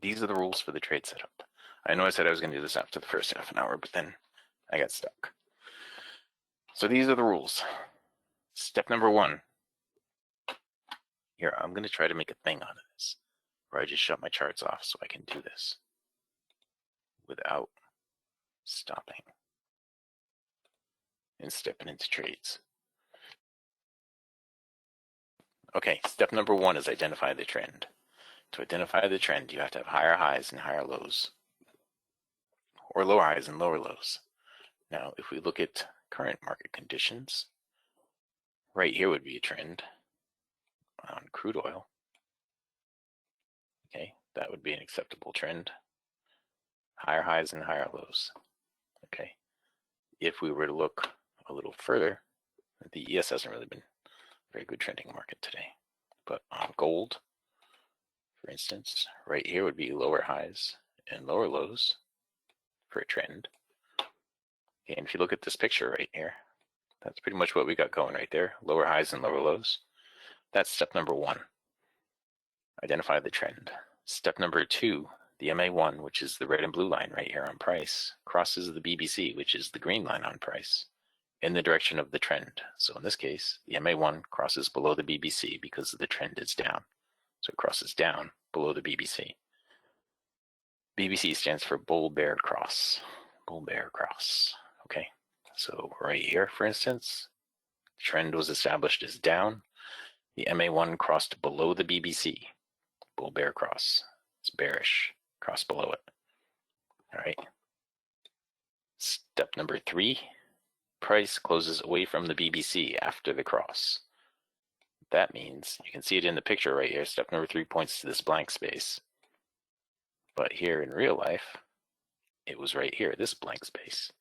These are the rules for the trade setup. I know I said I was going to do this after the first half an hour, but then I got stuck. So these are the rules. Step number 1. Here, I'm going to try to make a thing out of this, where I just shut my charts off so I can do this without stopping and stepping into trades. Okay, step number 1 is identify the trend. To identify the trend, you have to have higher highs and higher lows, or lower highs and lower lows. Now, if we look at current market conditions, right here would be a trend on crude oil. Okay, that would be an acceptable trend. Higher highs and higher lows. Okay, if we were to look a little further, the ES hasn't really been a very good trending market today. But on gold, for instance, right here would be lower highs and lower lows for a trend. Okay, and if you look at this picture right here, that's pretty much what we got going right there. Lower highs and lower lows. That's step number 1. Identify the trend. Step number 2, the MA1, which is the red and blue line right here on price, crosses the BBC, which is the green line on price, in the direction of the trend. So in this case, the MA1 crosses below the BBC because the trend is down. So it crosses down below the BBC. BBC stands for bull bear cross. Bull bear cross. Okay, so right here, for instance, the trend was established as down. The MA1 crossed below the BBC. Bull bear cross. It's bearish. Cross below it. All right. Step number 3, price closes away from the BBC after the cross. That means, you can see it in the picture right here, step number 3 points to this blank space. But here in real life, it was right here, this blank space.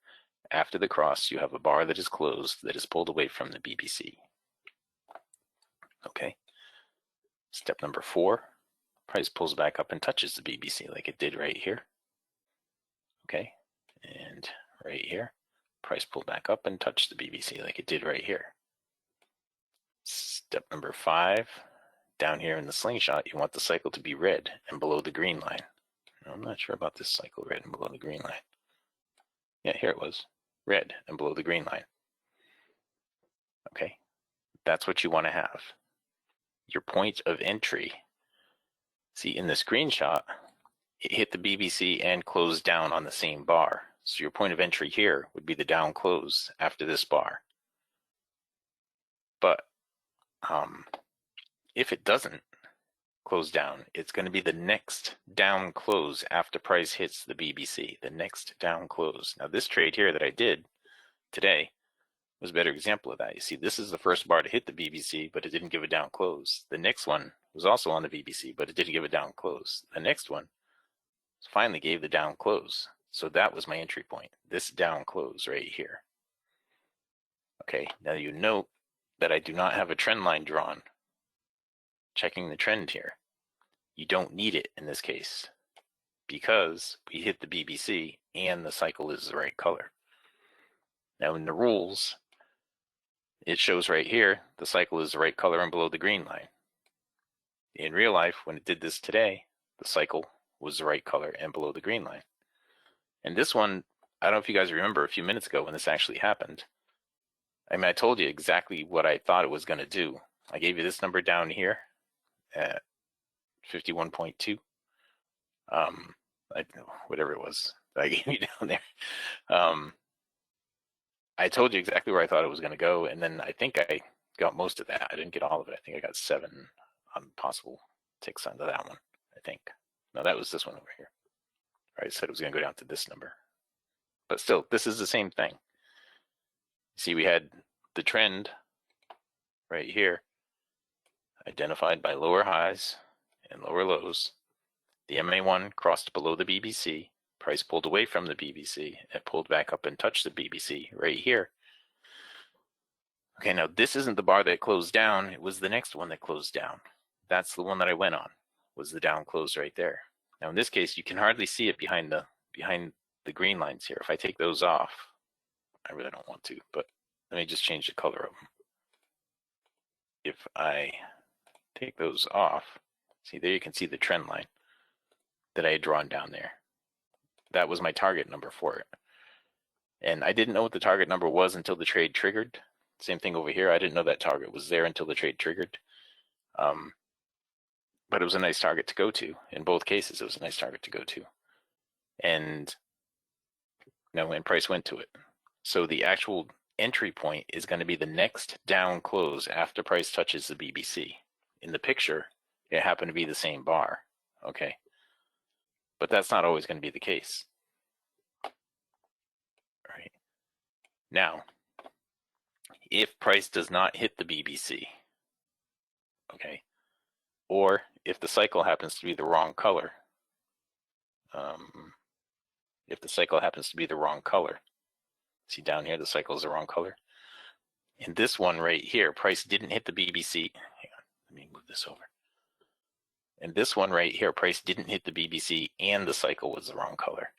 After the cross, you have a bar that is closed, that is pulled away from the BBC. Okay. Step number 4, price pulls back up and touches the BBC like it did right here. Okay. And right here, price pulled back up and touched the BBC like it did right here. Step number 5, down here in the slingshot, you want the cycle to be red and below the green line. I'm not sure about this cycle, red and below the green line. Yeah, here it was, red and below the green line. Okay, that's what you want to have. Your point of entry. See, in the screenshot, it hit the BBC and closed down on the same bar. So your point of entry here would be the down close after this bar. But if it doesn't close down, it's going to be the next down close after price hits the BBC, the next down close. Now this trade here that I did today was a better example of that. You see, this is the first bar to hit the BBC, but it didn't give a down close. The next one was also on the BBC, but it didn't give a down close. The next one finally gave the down close. So that was my entry point, this down close right here. Okay, now you note that I do not have a trend line drawn. Checking the trend here. You don't need it in this case because we hit the BBC and the cycle is the right color. Now in the rules, it shows right here, the cycle is the right color and below the green line. In real life, when it did this today, the cycle was the right color and below the green line. And this one, I don't know if you guys remember a few minutes ago when this actually happened. I mean, I told you exactly what I thought it was going to do. I gave you this number down here at 51.2. Whatever it was that I gave you down there. I told you exactly where I thought it was going to go, and then I think I got most of that. I didn't get all of it. I think I got 7 possible ticks onto that one, I think. No, that was this one over here. I said it was going to go down to this number. But still, this is the same thing. See, we had the trend right here, identified by lower highs and lower lows. The MA1 crossed below the BBC. Price pulled away from the BBC. It pulled back up and touched the BBC right here. Okay, now this isn't the bar that closed down. It was the next one that closed down. That's the one that I went on, was the down close right there. Now in this case, you can hardly see it behind the green lines here. If I take those off, I really don't want to, but let me just change the color of them. If I take those off, see there you can see the trend line. that I had drawn down there. That was my target number for it. And I didn't know what the target number was until the trade triggered. Same thing over here. I didn't know that target was there until the trade triggered. But it was a nice target to go to. In both cases, it was a nice target to go to. And when price went to it. So the actual entry point is going to be the next down close after price touches the BBC. In the picture, it happened to be the same bar. Okay. But that's not always going to be the case. Right. Now, if price does not hit the BBC, okay, or if the cycle happens to be the wrong color, see down here, the cycle is the wrong color. In this one right here, price didn't hit the BBC. Hang on, let me move this over. In this one right here, price didn't hit the BBC and the cycle was the wrong color.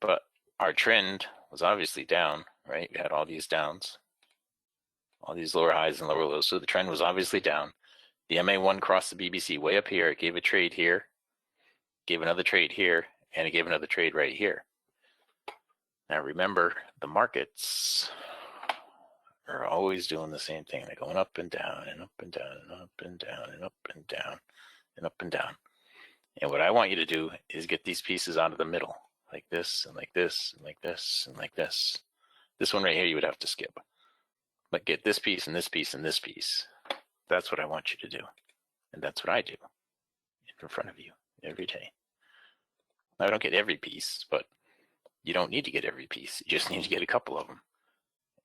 But our trend was obviously down, right? We had all these downs, all these lower highs and lower lows. So the trend was obviously down. The MA1 crossed the BBC way up here. It gave a trade here, gave another trade here, and it gave another trade right here. Now remember, the markets are always doing the same thing. They're going up and down and up and down and up and down and up and down and up and down. And what I want you to do is get these pieces out of the middle, like this and like this and like this and like this. This one right here you would have to skip. But get this piece and this piece and this piece. That's what I want you to do. And that's what I do in front of you every day. I don't get every piece, but you don't need to get every piece. You just need to get a couple of them.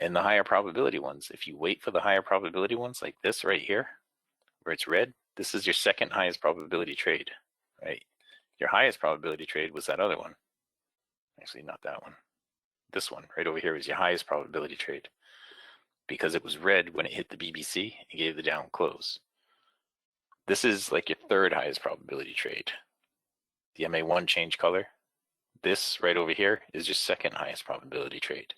And the higher probability ones, if you wait for the higher probability ones like this right here, where it's red, this is your second highest probability trade, right? Your highest probability trade was that other one. Actually, not that one. This one right over here was your highest probability trade because it was red when it hit the BBC and gave the down close. This is like your third highest probability trade. The MA1 change color. This right over here is your second highest probability trade.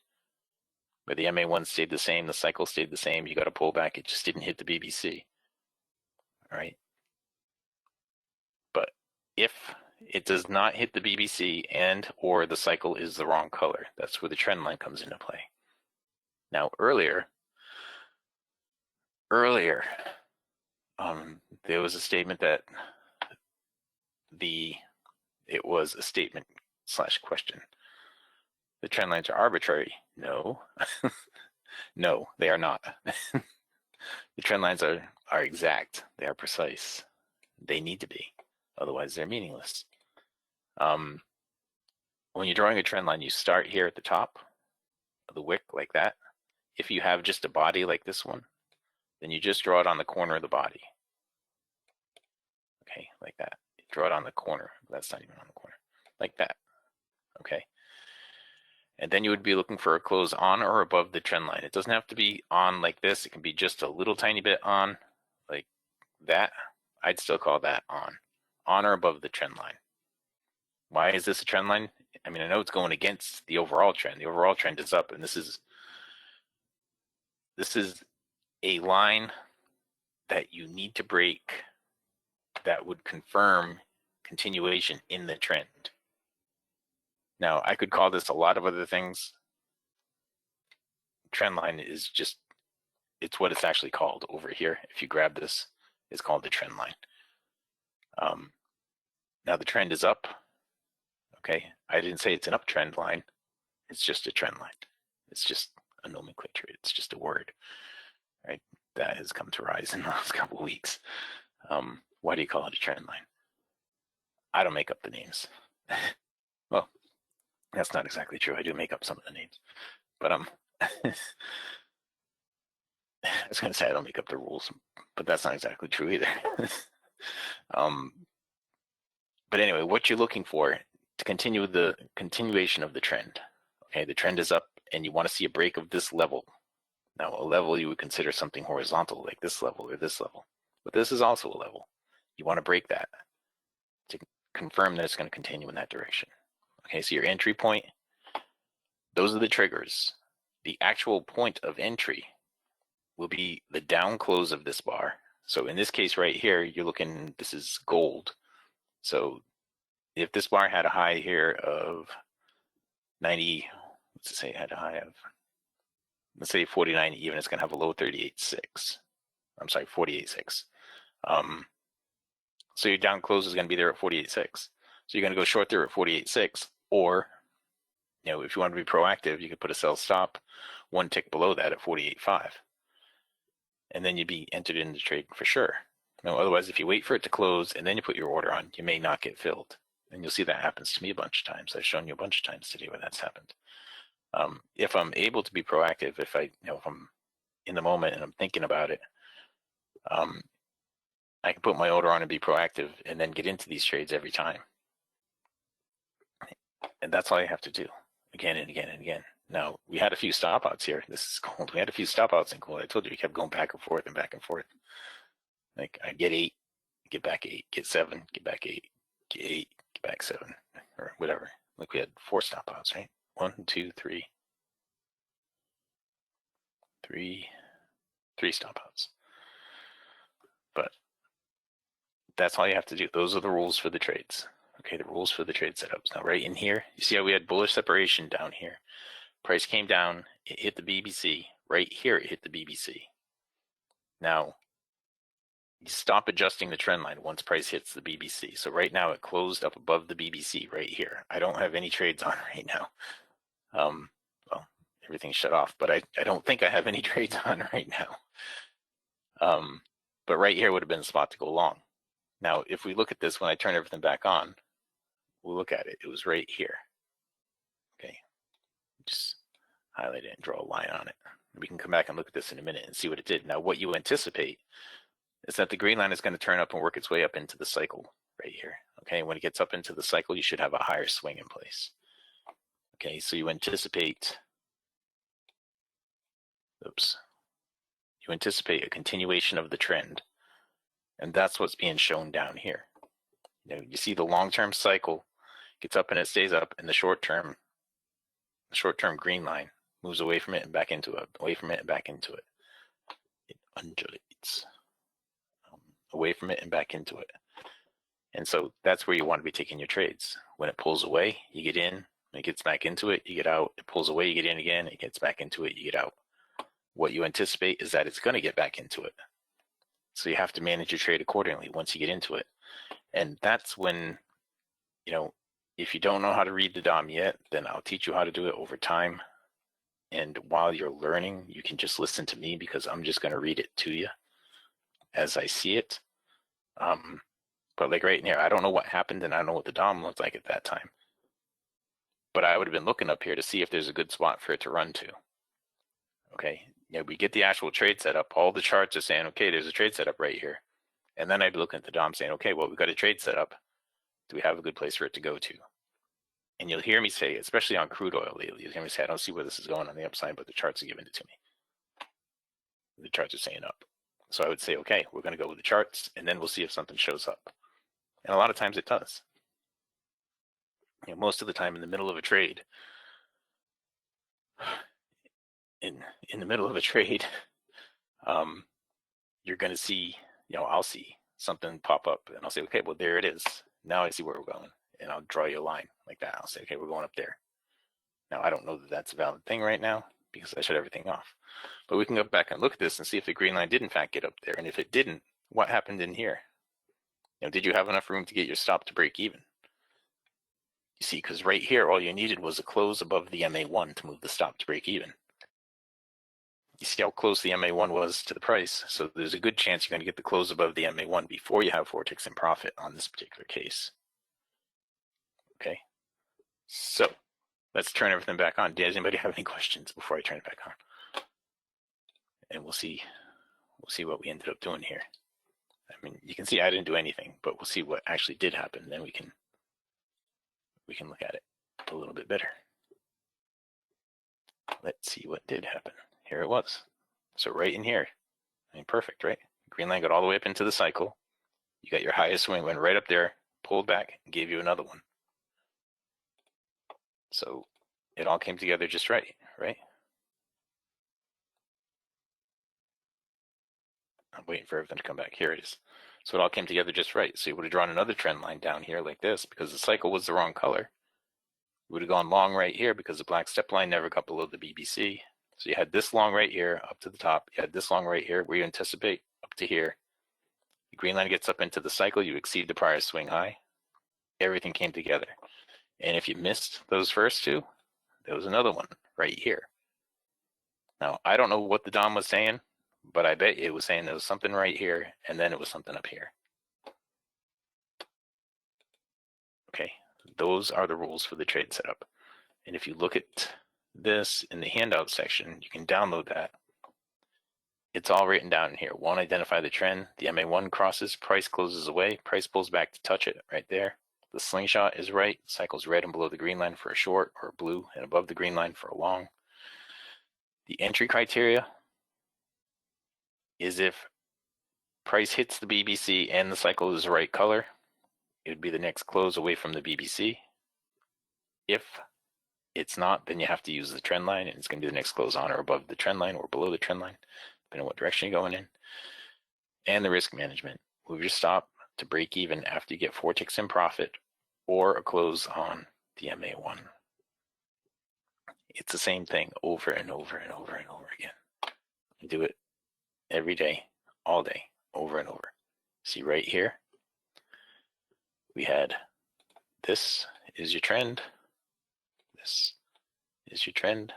Where the MA1 stayed the same, the cycle stayed the same, you got to pull back, it just didn't hit the BBC. All right. But if it does not hit the BBC and or the cycle is the wrong color, that's where the trend line comes into play. Now earlier, there was a statement that it was a statement / question. The trend lines are arbitrary. No, no, they are not. The trend lines are exact. They are precise. They need to be. Otherwise, they're meaningless. When you're drawing a trend line, you start here at the top of the wick like that. If you have just a body like this one, then you just draw it on the corner of the body. Okay, like that. Draw it on the corner. That's not even on the corner. Like that. Okay. And then you would be looking for a close on or above the trend line. It doesn't have to be on like this. It can be just a little tiny bit on, like that. I'd still call that on or above the trend line. Why is this a trend line? I mean, I know it's going against the overall trend. The overall trend is up, and this is a line that you need to break that would confirm continuation in the trend. Now, I could call this a lot of other things. Trend line is just, it's what it's actually called over here. If you grab this, it's called the trend line. Now the trend is up. Okay, I didn't say it's an uptrend line. It's just a trend line. It's just a nomenclature. It's just a word, right? That has come to rise in the last couple of weeks. Why do you call it a trend line? I don't make up the names. Well, that's not exactly true. I do make up some of the names, but I was going to say I don't make up the rules, but that's not exactly true either. But anyway, what you're looking for to continue the continuation of the trend. Okay, the trend is up and you want to see a break of this level. Now, a level you would consider something horizontal like this level or this level, but this is also a level. You want to break that to confirm that it's going to continue in that direction. Okay, so your entry point, those are the triggers. The actual point of entry will be the down close of this bar. So in this case right here, you're looking, this is gold. So if this bar had a high here of 90, let's say it had a high of, let's say 49 even, it's going to have a low 38.6. I'm sorry, 48.6. So your down close is going to be there at 48.6. So you're going to go short there at 48.6, or if you want to be proactive, you could put a sell stop one tick below that at 48.5, and then you'd be entered in the trade for sure. Otherwise, if you wait for it to close and then you put your order on, you may not get filled. And you'll see that happens to me a bunch of times. I've shown you a bunch of times today where that's happened. If I'm able to be proactive, if I'm in the moment and I'm thinking about it, I can put my order on and be proactive and then get into these trades every time. And that's all you have to do again and again and again. Now, we had a few stop outs here. This is gold. We had a few stop outs in gold. I told you we kept going back and forth and back and forth. Like I get 8, get back 8, get 7, get back 8, get 8, get back 7, or whatever. Like we had 4 stop outs, right? 1, 2, 3. 3 stop outs. But that's all you have to do. Those are the rules for the trades. Okay, the rules for the trade setups. Now, right in here, you see how we had bullish separation down here. Price came down, it hit the BBC. Right here, it hit the BBC. Now, you stop adjusting the trend line once price hits the BBC. So right now, it closed up above the BBC right here. I don't have any trades on right now. Well, everything's shut off, but I don't think I have any trades on right now. But right here would have been a spot to go long. Now, if we look at this, when I turn everything back on, we'll look at it. It was right here. Okay, just highlight it and draw a line on it. We can come back and look at this in a minute and see what it did. Now, what you anticipate is that the green line is going to turn up and work its way up into the cycle right here. Okay, when it gets up into the cycle, you should have a higher swing in place. Okay, so you anticipate, you anticipate a continuation of the trend. And that's what's being shown down here. You see the long-term cycle gets up and it stays up, and the short-term green line moves away from it and back into it, away from it and back into it. It undulates away from it and back into it. And so that's where you want to be taking your trades. When it pulls away, you get in. When it gets back into it, you get out. It pulls away, you get in again. It gets back into it, you get out. What you anticipate is that it's going to get back into it. So you have to manage your trade accordingly once you get into it. And that's when, if you don't know how to read the DOM yet, then I'll teach you how to do it over time. And while you're learning, you can just listen to me because I'm just going to read it to you as I see it. But like right in here, I don't know what happened and I don't know what the DOM looked like at that time. But I would have been looking up here to see if there's a good spot for it to run to. Okay, we get the actual trade set up. All the charts are saying, okay, there's a trade setup right here. And then I'd be looking at the DOM saying, okay, well, we've got a trade set up. Do we have a good place for it to go to? And you'll hear me say, especially on crude oil lately, you'll hear me say, I don't see where this is going on the upside, but the charts are giving it to me. The charts are saying up. So I would say, okay, we're going to go with the charts, and then we'll see if something shows up. And a lot of times it does. Most of the time in the middle of a trade, in the middle of a trade, you're going to see, I'll see something pop up, and I'll say, okay, well, there it is. Now I see where we're going, and I'll draw you a line like that. I'll say, okay, we're going up there. Now, I don't know that that's a valid thing right now because I shut everything off. But we can go back and look at this and see if the green line did in fact get up there. And if it didn't, what happened in here? Did you have enough room to get your stop to break even? You see, because right here, all you needed was a close above the MA1 to move the stop to break even. You see how close the MA1 was to the price. So there's a good chance you're going to get the close above the MA1 before you have 4 ticks in profit on this particular case. Okay, so let's turn everything back on. Does anybody have any questions before I turn it back on? And we'll see what we ended up doing here. I mean, you can see I didn't do anything, but we'll see what actually did happen. Then we can look at it a little bit better. Let's see what did happen. Here it was. So right in here, I mean, perfect, right? Green line got all the way up into the cycle. You got your highest swing, went right up there, pulled back, and gave you another one. So it all came together just right? I'm waiting for everything to come back. Here it is. So it all came together just right. So you would have drawn another trend line down here like this because the cycle was the wrong color. You would have gone long right here because the black step line never got below the BBC. So you had this long right here up to the top. You had this long right here where you anticipate up to here. The green line gets up into the cycle. You exceed the prior swing high. Everything came together. And if you missed those first two, there was another one right here. Now, I don't know what the DOM was saying, but I bet it was saying there was something right here, and then it was something up here. Okay, those are the rules for the trade setup. And if you look at this in the handout section, you can download that. It's all written down in here. One, identify the trend. The MA1 crosses, price closes away, price pulls back to touch it right there. The slingshot is right, cycle's red and below the green line for a short, or blue and above the green line for a long. The entry criteria is if price hits the BBC and the cycle is the right color, it would be the next close away from the BBC. If it's not, then you have to use the trend line, and it's going to be the next close on or above the trend line or below the trend line, depending on what direction you're going in. And the risk management. Move your stop to break even after you get 4 ticks in profit or a close on the MA1. It's the same thing over and over and over and over again. You do it every day, all day, over and over. See right here, we had this is your trend, this is your trend,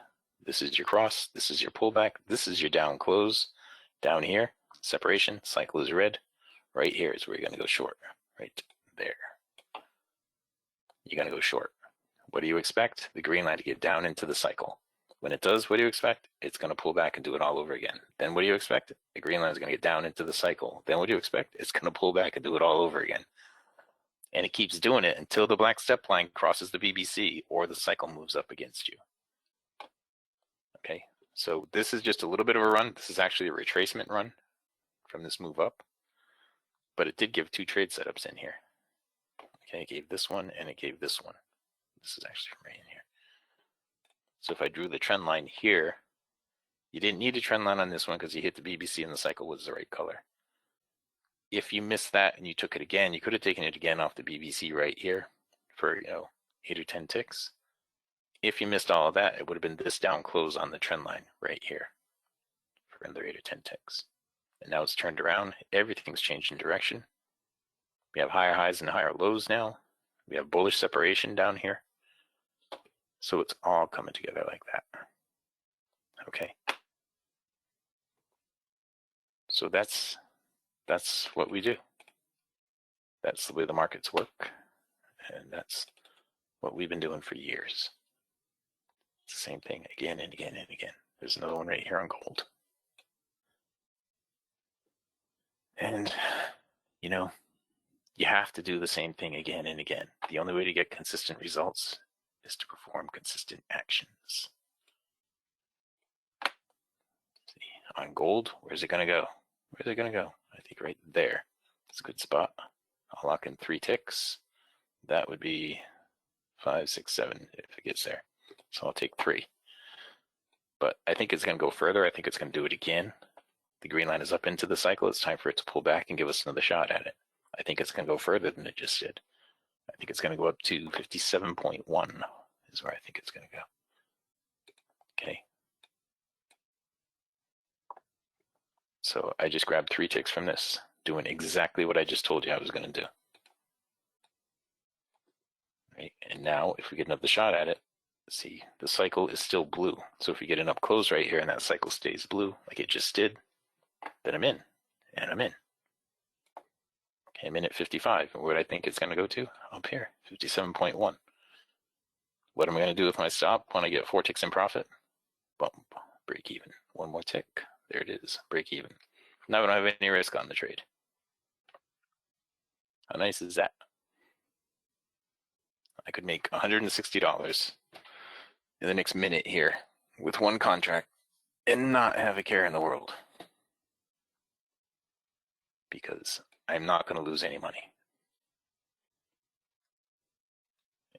this is your cross, this is your pullback, this is your down close. Down here, separation, cycle is red. Right here is where you're going to go short, right there. You're going to go short. What do you expect? The green line to get down into the cycle. When it does, what do you expect? It's going to pull back and do it all over again. Then what do you expect? The green line is going to get down into the cycle. Then what do you expect? It's going to pull back and do it all over again. And it keeps doing it until the black step line crosses the BBC or the cycle moves up against you. Okay, so this is just a little bit of a run. This is actually a retracement run from this move up. But it did give 2 trade setups in here. Okay, it gave this one and it gave this one. This is actually from right in here. So if I drew the trend line here, you didn't need a trend line on this one because you hit the BBC and the cycle was the right color. If you missed that and you took it again, you could have taken it again off the BBC right here for 8 or 10 ticks. If you missed all of that, it would have been this down close on the trend line right here for another 8 or 10 ticks. And now it's turned around. Everything's changed in direction. We have higher highs and higher lows now. We have bullish separation down here. So it's all coming together like that. Okay. So that's what we do. That's the way the markets work. And that's what we've been doing for years. It's the same thing again and again and again. There's another one right here on gold. And, you have to do the same thing again and again. The only way to get consistent results is to perform consistent actions. See, on gold, where's it going to go? Where's it going to go? I think right there. It's a good spot. I'll lock in 3 ticks. That would be 5, 6, 7 if it gets there. So I'll take 3. But I think it's going to go further. I think it's going to do it again. The green line is up into the cycle. It's time for it to pull back and give us another shot at it. I think it's going to go further than it just did. I think it's going to go up to 57.1 is where I think it's going to go. Okay. So I just grabbed 3 ticks from this, doing exactly what I just told you I was going to do. Right. And now if we get another shot at it, see, the cycle is still blue. So if we get an up close right here and that cycle stays blue like it just did, then I'm in, and I'm in. Okay, I'm in at 55, and what I think it's going to go to? Up here, 57.1. What am I going to do with my stop when I get 4 ticks in profit? Bump, break even. 1 more tick. There it is, break even. Now I don't have any risk on the trade. How nice is that? I could make $160 in the next minute here with 1 contract and not have a care in the world. Because I'm not going to lose any money.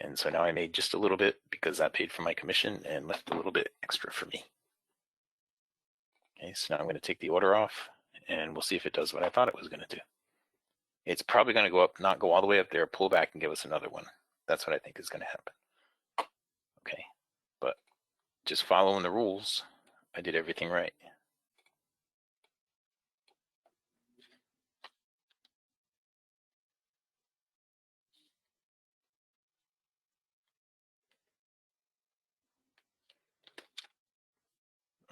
And so now I made just a little bit because that paid for my commission and left a little bit extra for me. Okay, so now I'm going to take the order off and we'll see if it does what I thought it was going to do. It's probably going to go up, not go all the way up there, pull back and give us another one. That's what I think is going to happen. Okay, but just following the rules, I did everything right.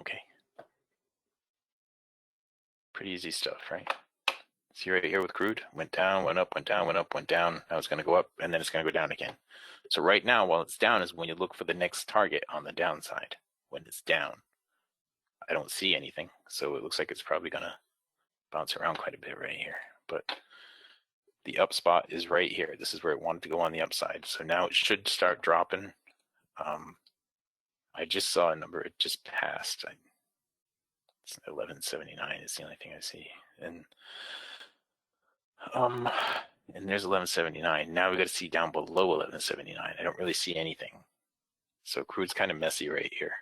Okay. Pretty easy stuff, right? See right here with crude, went down, went up, went down, went up, went down. Now it's going to go up, and then it's going to go down again. So right now, while it's down is when you look for the next target on the downside. When it's down, I don't see anything. So it looks like it's probably going to bounce around quite a bit right here. But the up spot is right here. This is where it wanted to go on the upside. So now it should start dropping. I just saw a number. It just passed. It's 1179 is the only thing I see. And there's 1179. Now we got to see down below 1179. I don't really see anything. So crude's kind of messy right here.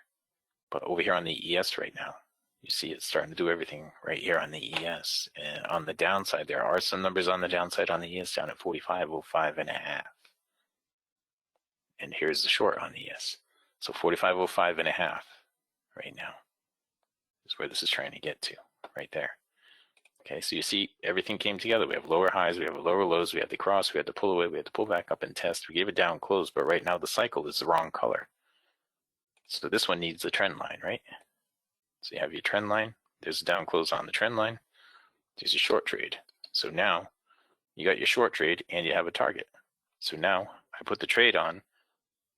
But over here on the ES right now, you see it's starting to do everything right here on the ES. And on the downside, there are some numbers on the downside on the ES down at 45.05 and a half. And here's the short on the ES. So 45.05 and a half right now is where this is trying to get to, right there. Okay, so you see everything came together. We have lower highs, we have lower lows, we had the cross, we had the pull away, we had to pull back up and test. We gave it down close, but right now the cycle is the wrong color. So this one needs the trend line, right? So you have your trend line. There's a down close on the trend line. There's your short trade. So now you got your short trade and you have a target. So now I put the trade on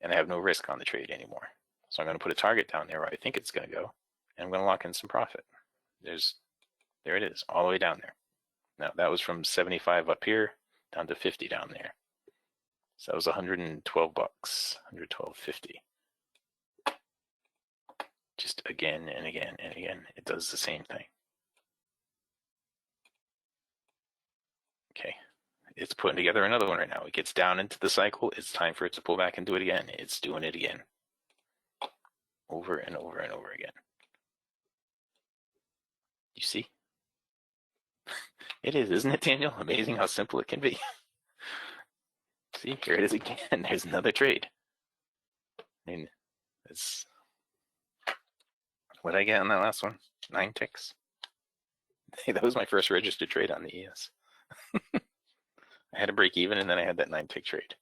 and I have no risk on the trade anymore. So I'm going to put a target down there where I think it's going to go, and I'm going to lock in some profit. There it is, all the way down there. Now that was from 75 up here down to 50 down there. So that was 112 bucks, 112.50. Just again and again and again, it does the same thing. Okay, it's putting together another one right now. It gets down into the cycle. It's time for it to pull back and do it again. It's doing it again. Over and over and over again. You see? It is, isn't it, Daniel? Amazing how simple it can be. See, here it is again. There's another trade. I mean, it's what did I get on that last one? 9 ticks. Hey, that was my first registered trade on the ES. I had to break even, and then I had that 9 tick trade.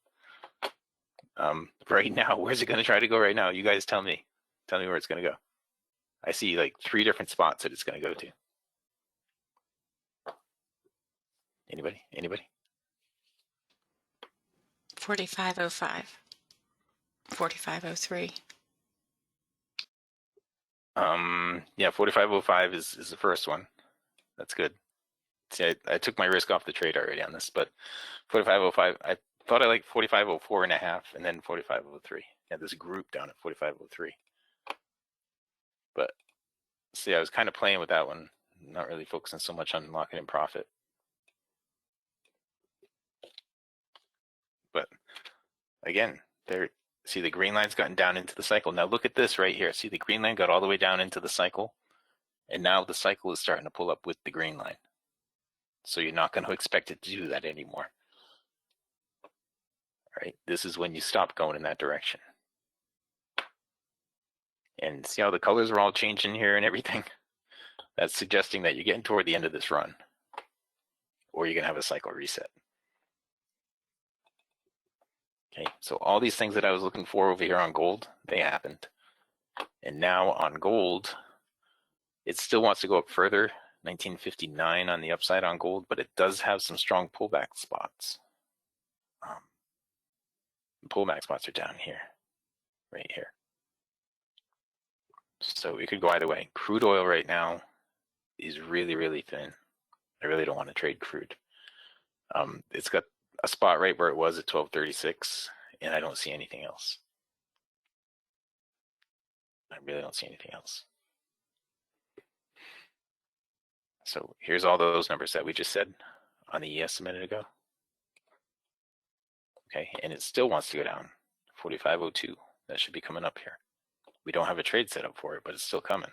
Right now, where's it going to try to go right now? You guys tell me. Tell me where it's going to go. I see like 3 different spots that it's going to go to. Anybody? 45.05. 45.03. Yeah, 45.05 is the first one. That's good. See, I took my risk off the trade already on this, but 45.05, I thought I liked 45.04 and a half, and then 45.03. Yeah, this group down at 45.03. But see, I was kind of playing with that one, not really focusing so much on locking in profit. But again, there, see the green line's gotten down into the cycle. Now look at this right here. See the green line got all the way down into the cycle, and now the cycle is starting to pull up with the green line. So you're not going to expect it to do that anymore. All right, this is when you stop going in that direction. And see how the colors are all changing here and everything? That's suggesting that you're getting toward the end of this run, or you're going to have a cycle reset. Okay, so all these things that I was looking for over here on gold, they happened. And now on gold, it still wants to go up further, 1959 on the upside on gold, but it does have some strong pullback spots. The pullback spots are down here, right here. So it could go either way. Crude oil right now is really, really thin. I really don't want to trade crude. It's got a spot right where it was at 1236, and I don't see anything else. I really don't see anything else. So here's all those numbers that we just said on the ES a minute ago. Okay, and it still wants to go down. 45.02, that should be coming up here. We don't have a trade set up for it, but it's still coming.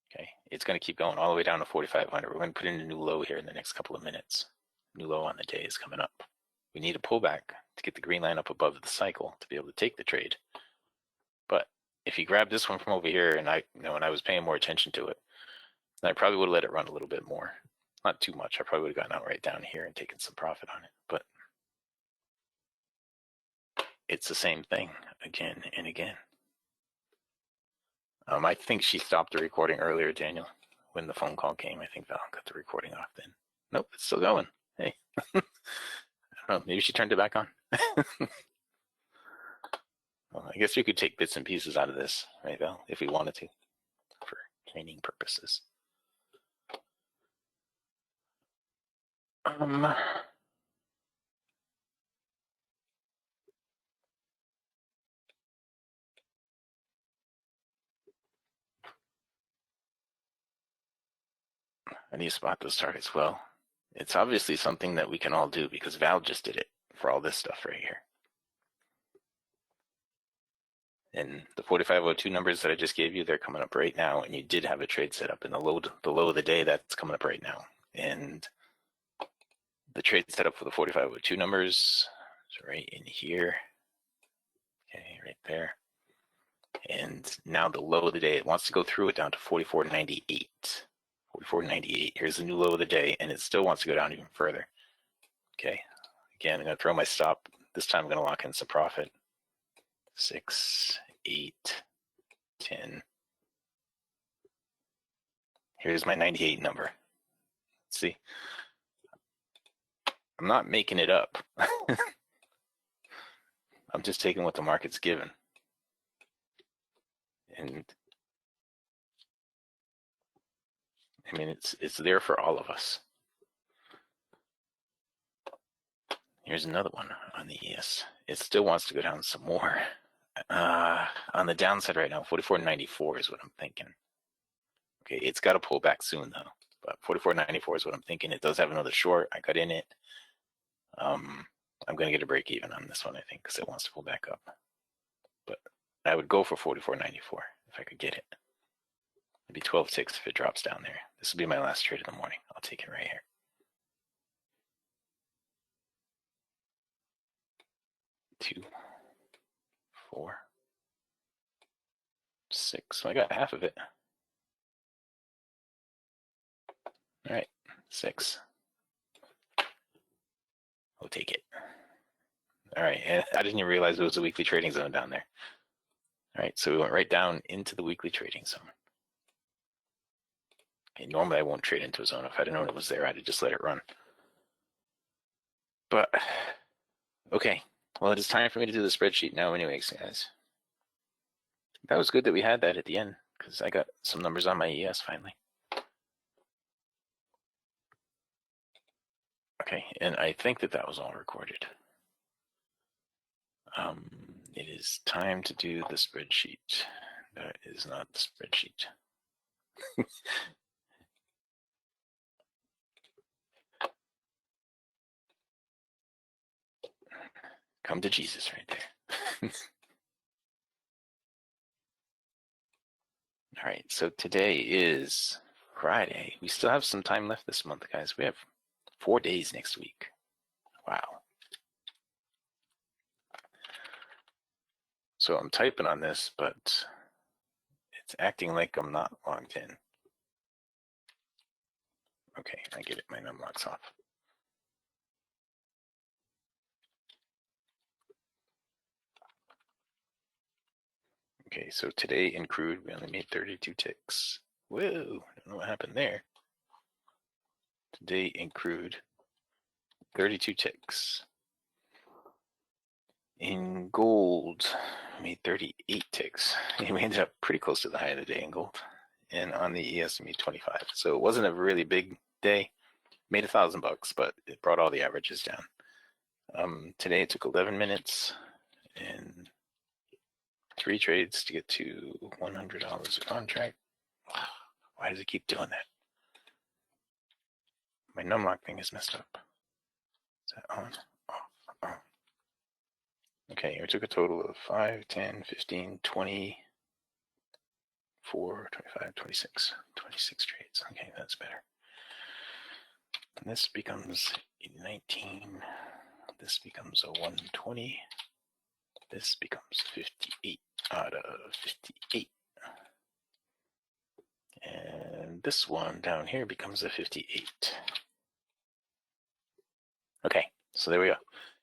Okay, it's going to keep going all the way down to 4,500. We're going to put in a new low here in the next couple of minutes. New low on the day is coming up. We need a pullback to get the green line up above the cycle to be able to take the trade. But if you grab this one from over here, and when I was paying more attention to it, then I probably would have let it run a little bit more. Not too much. I probably would have gotten out right down here and taken some profit on it. But it's the same thing again and again. I think she stopped the recording earlier, Daniel, when the phone call came. I think Val cut the recording off then. Nope, it's still going. Hey. I don't know. Maybe she turned it back on. Well, I guess we could take bits and pieces out of this, right, Val, if we wanted to, for training purposes. I need to spot those targets well. It's obviously something that we can all do because Val just did it for all this stuff right here. And the 4502 numbers that I just gave you, they're coming up right now. And you did have a trade set up in the low of the day. That's coming up right now. And the trade set up for the 4502 numbers is right in here. Okay, right there. And now the low of the day, it wants to go through it down to 44.98. 44.98. Here's the new low of the day, and it still wants to go down even further. Okay. Again, I'm going to throw my stop. This time I'm going to lock in some profit. 6, 8, 10. Here's my 98 number. Let's see. I'm not making it up. I'm just taking what the market's given. And I mean, it's there for all of us. Here's another one on the ES. It still wants to go down some more. On the downside right now, 44.94 is what I'm thinking. Okay, it's got to pull back soon though. But 44.94 is what I'm thinking. It does have another short. I got in it. I'm going to get a break even on this one, I think, because it wants to pull back up. But I would go for 44.94 if I could get it. It'd be 12 ticks if it drops down there. This will be my last trade of the morning. I'll take it right here. 2, 4, 6. So I got half of it. All right, 6. We'll take it. All right, and I didn't even realize it was a weekly trading zone down there. All right, so we went right down into the weekly trading zone. Okay, normally I won't trade into a zone. If I'd known it was there, I'd have just let it run. But, okay, well, it is time for me to do the spreadsheet now anyways, guys. That was good that we had that at the end, because I got some numbers on my ES finally. Okay, and I think that was all recorded. It is time to do the spreadsheet. That is not the spreadsheet. Come to Jesus right there. All right, so today is Friday. We still have some time left this month, guys. We have 4 days next week. Wow. So I'm typing on this, but it's acting like I'm not logged in. Okay, I get it. My numlock's off. Okay, so today in crude, we only made 32 ticks. Whoa, I don't know what happened there. Today in crude, 32 ticks. In gold, we made 38 ticks. We ended up pretty close to the high of the day in gold. And on the ES, we made 25. So it wasn't a really big day. Made $1,000, but it brought all the averages down. Today it took 11 minutes and 3 trades to get to $100 a contract. Wow, why does it keep doing that? My numlock thing is messed up. Is that on? Off. On. Okay, we took a total of 5, 10, 15, 20, 24, 25, 26, 26 trades. Okay, that's better. And this becomes a 19. This becomes a 120. This becomes 58 out of 58. And this one down here becomes a 58. Okay, so there we go.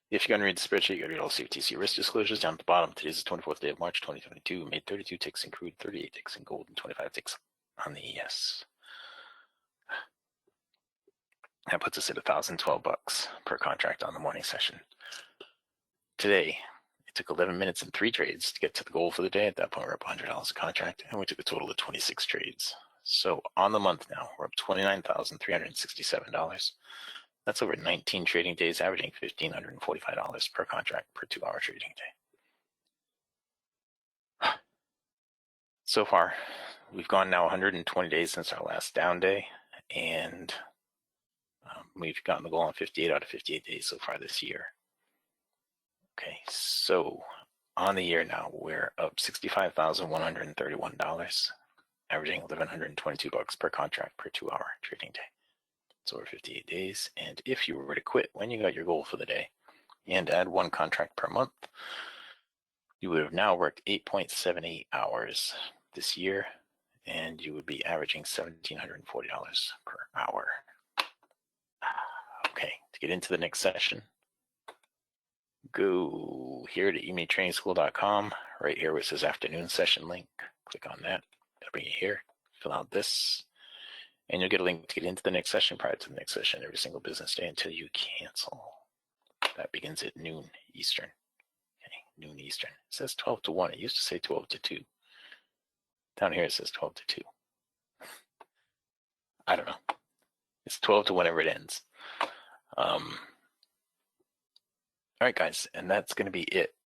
If you're going to read the spreadsheet, you got to read all CFTC risk disclosures down at the bottom. Today's the 24th day of March, 2022. Made 32 ticks in crude, 38 ticks in gold, and 25 ticks on the ES. That puts us at $1,012 per contract on the morning session. Today, it took 11 minutes and 3 trades to get to the goal for the day. At that point, we're up $100 a contract, and we took a total of 26 trades. So on the month now, we're up $29,367. That's over 19 trading days, averaging $1,545 per contract per 2-hour trading day. So far, we've gone now 120 days since our last down day, and we've gotten the goal on 58 out of 58 days so far this year. Okay, so on the year now, we're up $65,131, averaging $1,122 per contract per 2-hour trading day. It's over 58 days. And if you were to quit when you got your goal for the day and add 1 contract per month, you would have now worked 8.78 hours this year, and you would be averaging $1,740 per hour. Okay, to get into the next session, go here to eMeTrainingSchool.com. Right here where it says afternoon session link. Click on that. It'll bring you here. Fill out this. And you'll get a link to get into the next session prior to the next session every single business day until you cancel. That begins at noon Eastern. Okay, noon Eastern. It says 12 to 1. It used to say 12 to 2. Down here it says 12 to 2. I don't know. It's 12 to whenever it ends. All right, guys, and that's going to be it